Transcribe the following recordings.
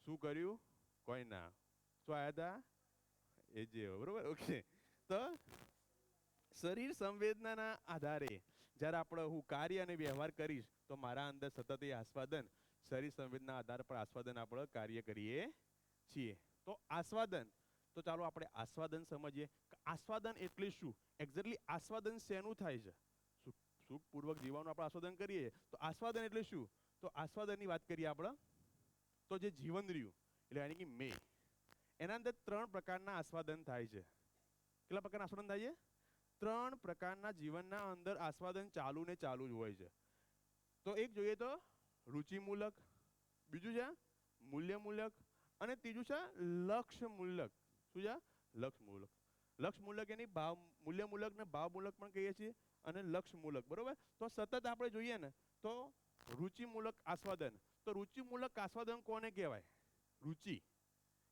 શું કર્યું? કોઈ ના. શું આવ્યા હતા? એ જે બરોબર. ઓકે. તો શરીર સંવેદનાના આધારે જ્યારે આપણે હું કાર્ય અને વ્યવહાર કરીશ તો મારા અંદર સતત એ આસ્વાદન શરીર સંવેદના આધાર પર આસ્વાદન આપણે કાર્ય કરીએ છીએ. તો આસ્વાદન, તો ચાલો આપણે આસ્વાદન સમજીએ. આસ્વાદન એટલે શું? એક્ઝેક્ટલી આસ્વાદન શેનું થાય છે? સુખપૂર્વક જીવવાનું આપણે આસ્વાદન કરીએ તો આસ્વાદન એટલે શું? તો આસ્વાદનની વાત કરીએ આપણે તો જે જીવન રહ્યું એટલે યાની કે મેં, એના અંદર 3 પ્રકારના આસ્વાદન થાય છે. કેટલા પ્રકારના આસ્વાદન થાય છે? 3 પ્રકારના જીવનના અંદર આસ્વાદન ચાલુ ને ચાલુ જ હોય છે. તો એક જોઈએ તો રુચિમૂલક, બીજું છે મૂલ્યમૂલક અને ત્રીજું છે લક્ષ્યમૂલક. શું છે? લક્ષ્યમૂલક. લક્ષ્યમૂલક એની ભાવ મૂલ્યમૂલક ને ભાવમૂલક પણ કહીએ છીએ અને લક્ષ્યમૂલક. બરોબર. તો સતત આપણે જોઈએ ને તો રુચિમૂલક આસ્વાદન. તો રુચિમૂલક આસ્વાદન કોને કહેવાય? રુચિ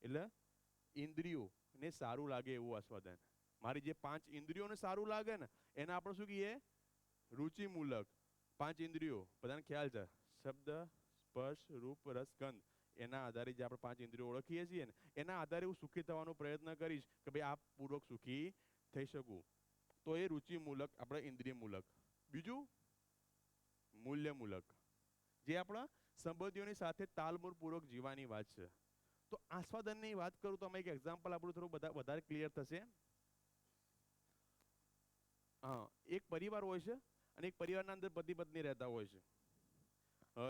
એટલે ઇન્દ્રિયો ને સારું લાગે એવું આસ્વાદન. મારી જે 5 ઇન્દ્રિયોને સારું લાગે ને એને આપણે શું કહીએ? રુચિમૂલક. 5 ઇન્દ્રિયો બધાને ખ્યાલ છે? શબ્દ, સ્પર્શ, રૂપ, રસ, ગંધ. એના આધારે જે આપણે 5 ઇન્દ્રિયો ઓળખીએ છીએ ને એના આધારે હું સુખી થવાનો પ્રયત્ન કરીશ કે ભાઈ આ પૂર્વક સુખી થઈ શકું. તો એ રુચિમૂલક, આપણે ઇન્દ્રિયમૂલક. બીજું મૂલ્યમૂલક, જે આપણા સંબંધીઓની સાથે તાલમેલપૂર્વક જીવવાની વાત છે. તો આસ્વાદનની વાત કરું તો અમે એક એક્ઝામ્પલ આપણું થોડું વધારે ક્લિયર થશે. હા, એક પરિવાર હોય છે અને એક પરિવારના અંદર પતિ પત્ની રહેતા હોય છે.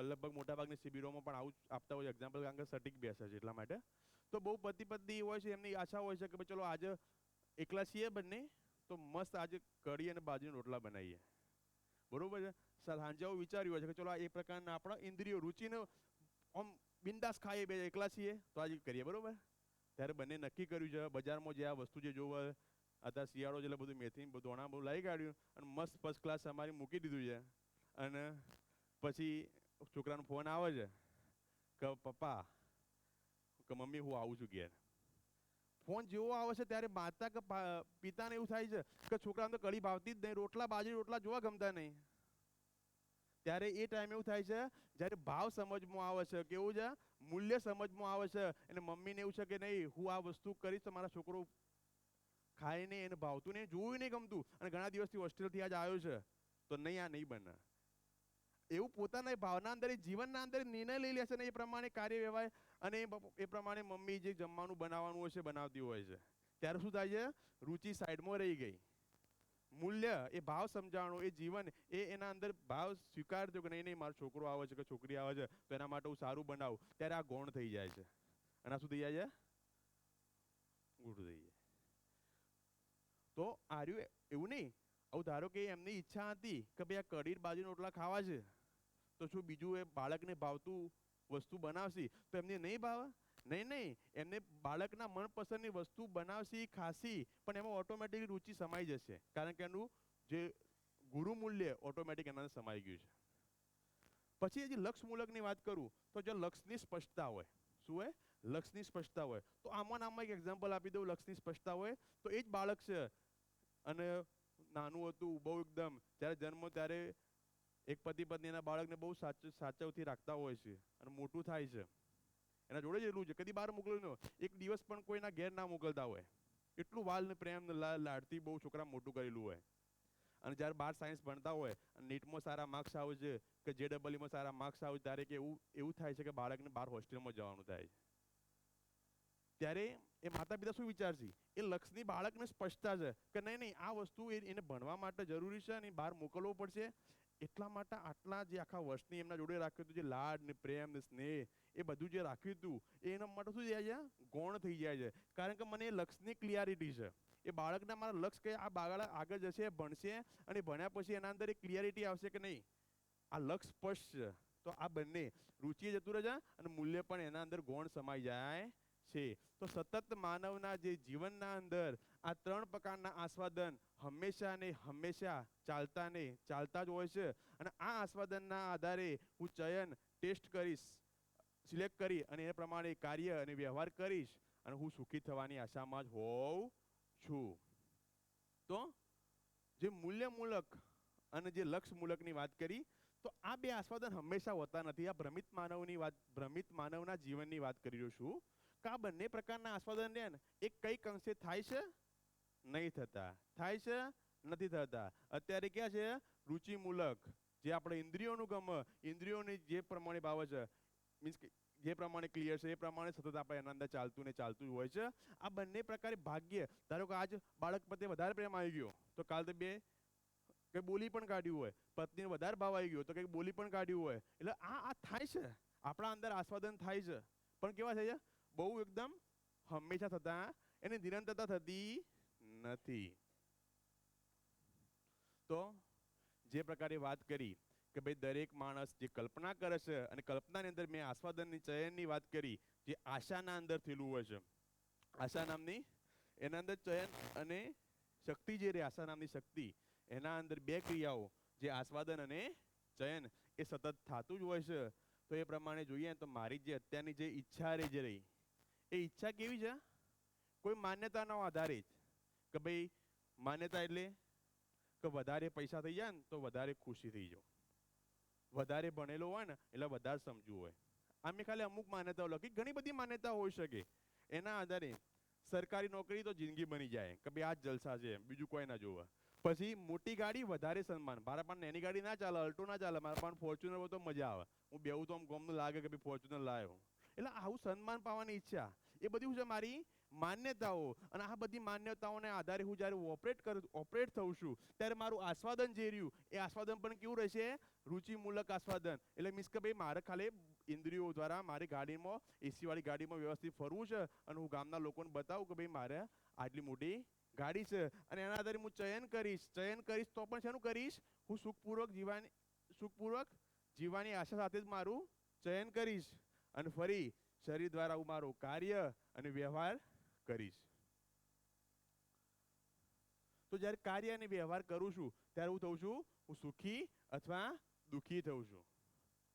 લગભગ મોટાભાગની શિબિરોમાં પણ આવું આપતા હોય એક્ઝામ્પલ, કારણ કે સટીક બેસે છે એટલા માટે. તો બહુ પતિ પત્ની હોય છે, એમની આશા હોય છે કે ભાઈ ચલો આજે એકલા છીએ બંને તો મસ્ત આજે કઢી અને બાજરીના રોટલા બનાવીએ. બરોબર છે. સાંજે આવું વિચાર્યું હોય છે કે ચલો એ પ્રકારના આપણા ઇન્દ્રિયો રુચિને આમ બિંદાસ ખાઈએ, બે એકલા છીએ તો આજે કરીએ. બરોબર. ત્યારે બંને નક્કી કર્યું છે બજારમાં જે આ વસ્તુ જે જોવે અત્યારે શિયાળો એટલે બધું મેથી ધોણા બધું લાવી કાઢ્યું અને મસ્ત ફર્સ્ટ ક્લાસ અમારી મૂકી દીધું છે. અને પછી છોકરાનો ફોન આવે છે કે પપ્પા કે મમ્મી હું આવું છું ઘેર. ફોન જેવો આવે છે ત્યારે માતા કે પિતાને એવું થાય છે કે છોકરાને તો કઢી ભાવતી જ નહીં, રોટલા બાજરી રોટલા જોવા ગમતા નહીં. ત્યારે એ ટાઈમ એવું થાય છે જ્યારે ભાવ સમજમાં આવે છે, કેવું છે? મૂલ્ય સમજમાં આવે છે. અને મમ્મીને એવું છે કે નહીં હું આ વસ્તુ કરીશ તો મારા છોકરો ખાય નહીં, એને ભાવતું નહીં, જોયું નહીં ગમતું અને ઘણા દિવસથી હોસ્ટેલથી આજ આવ્યો છે તો નહીં આ નહીં બને. એવું પોતાના ભાવના અંદર જીવનના અંદર નિર્ણય લઈ લે છે ને એ પ્રમાણે કાર્ય વ્યવહાર અને એ પ્રમાણે મમ્મી જે જમવાનું બનાવવાનું હોય છે બનાવતી હોય છે. ત્યારે શું થાય છે? રુચિ સાઈડમાં રહી ગઈ. મૂલ્ય એ ભાવ સમજાણો, એ જીવન એ એના અંદર ભાવ સ્વીકારજો કે નહીં નહીં મારો છોકરો આવે છે કે છોકરી આવે છે તો એના માટે હું સારું બનાવું. ત્યારે આ ગૌણ થઈ જાય છે. અને આ શું થઈ જાય છે? ઉઠું થઈ જાય. તો આર્યું એવું નહીં. આવું ધારો કે એમની ઈચ્છા હતી કે ભાઈ આ કઢી બાજરીના રોટલા ખાવા છે તો શું બીજું એ બાળકને ભાવતું વસ્તુ બનાવશે તો એમને નહીં ભાવે? નહીં નહીં, એમને બાળકના મનપસંદની વસ્તુ બનાવશી, ખાસી, પણ એમાં ઓટોમેટિક રુચિ સમાઈ જશે કારણ કે એનું જે ગુરુ મૂલ્ય ઓટોમેટિક એના સમાઈ ગયું છે. પછી હજી લક્ષ્યમૂલકની વાત કરું તો જો લક્ષ્યની સ્પષ્ટતા હોય. શું હોય? લક્ષ્યની સ્પષ્ટતા હોય. તો આમાં એક એક્ઝામ્પલ આપી દઉં. લક્ષ્યની સ્પષ્ટતા હોય તો એ જ બાળક છે અને નાનું હતું બહુ એકદમ, જ્યારે જન્મ ત્યારે એક પતિ પત્ની એના બાળકને બહુ સાચવથી રાખતા હોય છે અને મોટું થાય છે એના જોડે જ એટલું છે, કદી બહાર મોકલ્યું ન, એક દિવસ પણ કોઈના ઘેર ના મોકલતા હોય. એટલું વાલ ને પ્રેમ ને લાડથી બહુ છોકરા મોટું કરેલું હોય. અને જ્યારે બાર સાયન્સ ભણતા હોય અને નીટમાં સારા માર્ક્સ આવે છે કે JEE સારા માર્ક્સ આવે ત્યારે કે એવું થાય છે કે બાળકને બહાર હોસ્ટેલમાં જવાનું થાય છે. ત્યારે એ માતા પિતા શું વિચારશે? એ લક્ષ્યની બાળકને સ્પષ્ટતા છે કે નહીં નહીં આ વસ્તુ એને ભણવા માટે જરૂરી છે અને બહાર મોકલવો પડશે. એટલા માટે આટલા જે આખા વર્ષની એમના જોડે રાખ્યું હતું જે લાડ ને પ્રેમ ને સ્નેહ એ બધું જે રાખ્યું હતું એના માટે શું જાય છે? ગૌણ થઈ જાય છે. કારણ કે મને એ લક્ષ્યની ક્લિયરિટી છે. એ બાળકના મારા લક્ષ્ય કે આ બાળક આગળ જશે, ભણશે અને ભણ્યા પછી એના અંદર એક ક્લિયરિટી આવશે કે નહીં આ લક્ષ્ય સ્પષ્ટ છે. તો આ બંને રુચિ જતું રહે છે અને મૂલ્ય પણ એના અંદર ગૌણ સમાઈ જાય છે. તો સતત માનવના જે જીવનના અંદર આ 3 પ્રકારના આસ્વાદન હંમેશા ને હંમેશા ચાલતા જ હોય છે. અને આ આસ્વાદનના આધારે હું ચયન ટેસ્ટ કરીશ, સિલેક્ટ કરી અને એ પ્રમાણે કાર્ય અને વ્યવહાર કરીશ અને હું સુખી થવાની આશામાં જ હોઉં છું. તો જે મૂલ્યમૂલક અને જે લક્ષ્યમૂલકની વાત કરી તો આ બે આસ્વાદન હંમેશા હોતા નથી. આ ભ્રમિત માનવના જીવનની વાત કરી રહ્યો છું કે આ બંને પ્રકારના આસ્વાદન ને એક કઈક અંશે થાય છે, નહીં થતા, થાય છે, નથી થતા. અત્યારે ક્યાં છે? રુચિમૂલક, જે આપણે ઇન્દ્રિયોનું ગમે, ઇન્દ્રિયોની જે પ્રમાણે ભાવે છે, મીન્સ કે જે પ્રમાણે ક્લિયર છે એ પ્રમાણે સતત આપણે એના અંદર ચાલતું ને ચાલતું જ હોય છે. આ બંને પ્રકારે ભાગ્ય, ધારો કે આજ બાળક પ્રત્યે વધારે પ્રેમ આવી ગયો તો કાલ તો બે કઈ બોલી પણ કાઢ્યું હોય, પત્નીને વધારે ભાવ આવી ગયો તો કઈ બોલી પણ કાઢ્યું હોય. એટલે આ થાય છે, આપણા અંદર આસ્વાદન થાય છે, પણ કેવા થાય છે? બહુ એકદમ હંમેશા થતા, એની નિરંતરતા થતી નથી. તો જે પ્રકારે વાત કરી કે ભાઈ દરેક માણસ જે કલ્પના કરે છે, અને કલ્પનાની અંદર મેં આસ્વાદનની ચયનની વાત કરી, જે આશાના અંદર થયેલું હોય છે. આશા નામની એના અંદર ચયન અને શક્તિ જે રહે, આશા નામની શક્તિ, એના અંદર બે ક્રિયાઓ, જે આસ્વાદન અને ચયન, એ સતત થતું જ હોય છે. તો એ પ્રમાણે જોઈએ તો મારી જે અત્યારની જે ઈચ્છા રહી, એ ઈચ્છા કેવી છે? કોઈ માન્યતાના આધારે જ, કે ભાઈ માન્યતા એટલે કે વધારે પૈસા થઈ જાય ને તો વધારે ખુશી થઈ જાવ, વધારે ભણેલો હોય ને એટલે વધારે સમજવું હોય. આમે ખાલી અમુક માન્યતાઓ લખી, ઘણી બધી માન્યતાઓ હોઈ શકે. એના આધારે સરકારી નોકરી તો જિંદગી બની જાય કે ભાઈ આ જ જલસા છે, બીજું કોઈ ના જોવે. પછી મોટી ગાડી વધારે સન્માન, મારા પણ નાની ગાડી ના ચાલે, અલ્ટો ના ચાલે, મારા પણ ફોર્ચ્યુનર હોય તો મજા આવે. હું બેવું તો આમ ગમનું લાગે કે ભાઈ ફોર્ચ્યુનર લાવ્યો. એટલે આવું સન્માન પાવાની ઈચ્છા, એ બધી શું છે? મારી માન્યતાઓ. અને આ બધી માન્યતાઓને આધારે હું જ્યારે ઓપરેટ થઉં છું ત્યારે મારું આસ્વાદન જે રહ્યું એ આસ્વાદન પણ કેવું રહેશે? રુચિમૂલક આસ્વાદન. એટલે મીન્સ કે ભાઈ મારે ખાલી ઇન્દ્રિયો દ્વારા મારી ગાડીમાં, એસી વાળી ગાડીમાં વ્યવસ્થિત ફરવું છે, અને હું ગામના લોકોને બતાવું કે ભાઈ મારે આટલી મોટી ગાડી છે, અને એના આધારે હું ચયન કરીશ તો પણ શેનું કરીશ? હું સુખપૂર્વક જીવવાની આશા સાથે જ મારું ચયન કરીશ, અને ફરી શરીર દ્વારા હું મારું કાર્ય અને વ્યવહાર કરીશ. તો જ્યારે કાર્ય અને વ્યવહાર કરું છું ત્યારે હું થઉં છું, હું સુખી અથવા દુઃખી થઉં છું.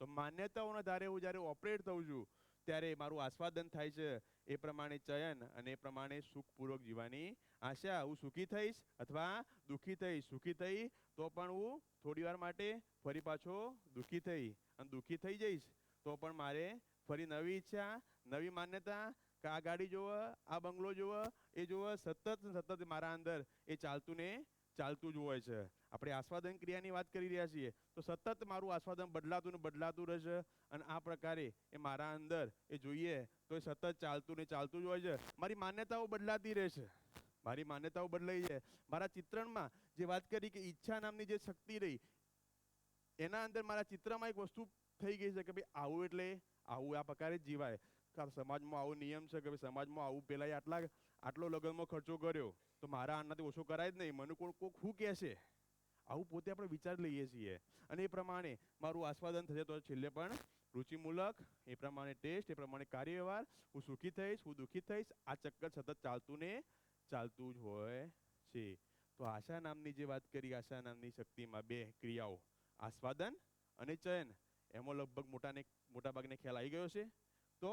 તો માન્યતાઓના આધારે હું જ્યારે ઓપરેટ થઉં છું ત્યારે મારું આસ્વાદન થાય છે, એ પ્રમાણે ચયન, અને એ પ્રમાણે સુખપૂર્વક જીવવાની આશા. હું સુખી થઈશ અથવા દુઃખી થઈશ. સુખી થઈ તો પણ હું થોડી વાર માટે ફરી પાછો દુઃખી થઈ, અને દુઃખી થઈ જઈશ તો પણ મારે ફરી નવી ઈચ્છા, નવી માન્યતા, કે આ ગાડી જોવે, આ બંગલો જોવે, એ જોવે, સતત મારા અંદર એ ચાલતું ને ચાલતું જ હોય છે. આપણે આસ્વાદન ક્રિયાની વાત કરી રહ્યા છીએ તો સતત મારું આસ્વાદન બદલાતું ને બદલાતું રહેશે, અને આ પ્રકારે એ મારા અંદર એ જોઈએ તો એ સતત ચાલતું ને ચાલતું જ હોય છે. મારી માન્યતાઓ બદલાતી રહેશે, મારી માન્યતાઓ બદલાઈ છે. મારા ચિત્રણમાં જે વાત કરી કે ઈચ્છા નામની જે શક્તિ રહી, એના અંદર મારા ચિત્રમાં એક વસ્તુ થઈ ગઈ છે કે ભાઈ આવું એટલે આવું, આ પ્રકારે જ જીવાય. સમાજમાં આવો નિયમ છે કે ભાઈ સમાજમાં આવું, પેલા આટલો લગ્નમાં ખર્ચો કર્યો તો મારા આનાથી ઓછો કરાય જ નહીં, મને કોઈક શું કહેશે, આવું પોતે આપણે વિચાર લઈએ છીએ. અને એ પ્રમાણે મારું આસ્વાદન થશે તો છેલ્લે પણ રુચિમૂલક, એ પ્રમાણે ટેસ્ટ, એ પ્રમાણે કાર્ય વ્યવહાર, હું સુખી થઈશ, હું દુઃખી થઈશ. આ ચક્કર સતત ચાલતું ને ચાલતું જ હોય છે. તો આશા નામની જે વાત કરી, આશા નામની શક્તિમાં બે ક્રિયાઓ, આસ્વાદન અને ચયન, એમાં લગભગ મોટા ભાગને ખ્યાલ આવી ગયો છે. તો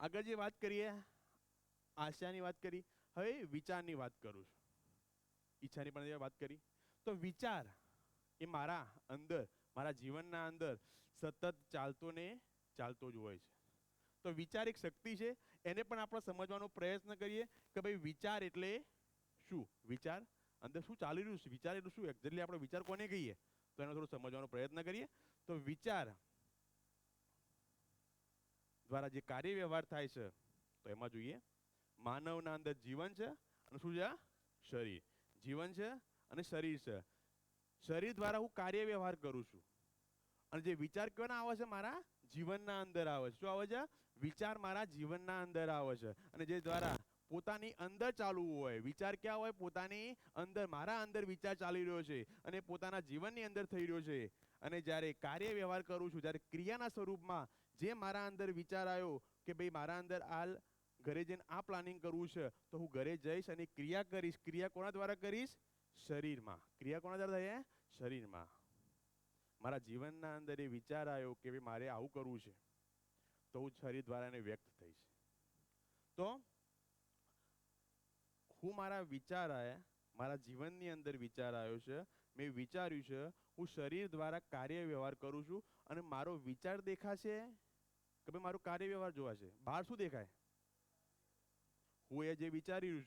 આગળ જે વાત કરીએ, આશાની વાત કરી, હવે વિચારની વાત કરું છું. ઈચ્છાની પણ વાત કરી. તો વિચાર એ મારા અંદર, મારા જીવનના અંદર સતત ચાલતો ને ચાલતો જ હોય છે. તો વિચાર એક શક્તિ છે, એને પણ આપણે સમજવાનો પ્રયત્ન કરીએ કે ભાઈ વિચાર એટલે શું? વિચાર અંદર શું ચાલી રહ્યું છે? વિચાર એટલે શું? એક્ઝેક્ટલી આપણે વિચાર કોને કહીએ? તો એનો થોડો સમજવાનો પ્રયત્ન કરીએ. તો વિચાર દ્વારા જે કાર્ય વ્યવહાર થાય છે, તો એમાં જોઈએ માનવના અંદર જીવન છે, અને શું છે? શરીર. જીવન છે અને શરીર છે. શરીર દ્વારા હું કાર્ય વ્યવહાર કરું છું, અને જે વિચાર કેવાના આવે છે? મારા જીવનના અંદર આવે છે. શું આવે છે? વિચાર મારા જીવનના અંદર આવે છે, અને જે દ્વારા પોતાની અંદર ચાલવું હોય. વિચાર ક્યાં હોય? પોતાની અંદર, મારા અંદર વિચાર ચાલી રહ્યો છે, અને પોતાના જીવનની અંદર થઈ રહ્યો છે. અને જ્યારે કાર્ય વ્યવહાર કરું છું, જ્યારે ક્રિયાના સ્વરૂપમાં જે મારા અંદર વિચાર આવ્યો કે ભાઈ મારા અંદર હાલ ઘરે જઈને આ પ્લાનિંગ કરવું છે, તો હું ઘરે જઈશ અને ક્રિયા કરીશ. ક્રિયા કોના દ્વારા કરીશ? શરીરમાં. ક્રિયા કોના દ્વારા થાય? શરીરમાં. મારા જીવનના અંદર એ વિચાર આવ્યો કે ભાઈ મારે આવું કરવું છે, તો હું શરીર દ્વારા એને વ્યક્ત થઈશ. તો હું મારા વિચાર આવ્યા, મારા જીવનની અંદર વિચાર આવ્યો છે, મેં વિચાર્યું છે, હું શરીર દ્વારા કાર્ય વ્યવહાર કરું છું અને મારો વિચાર દેખાશે કે ભાઈ મારું કાર્ય વ્યવહાર જોવાશે? બહાર શું દેખાય? હું એ જે વિચારી રહ્યું છું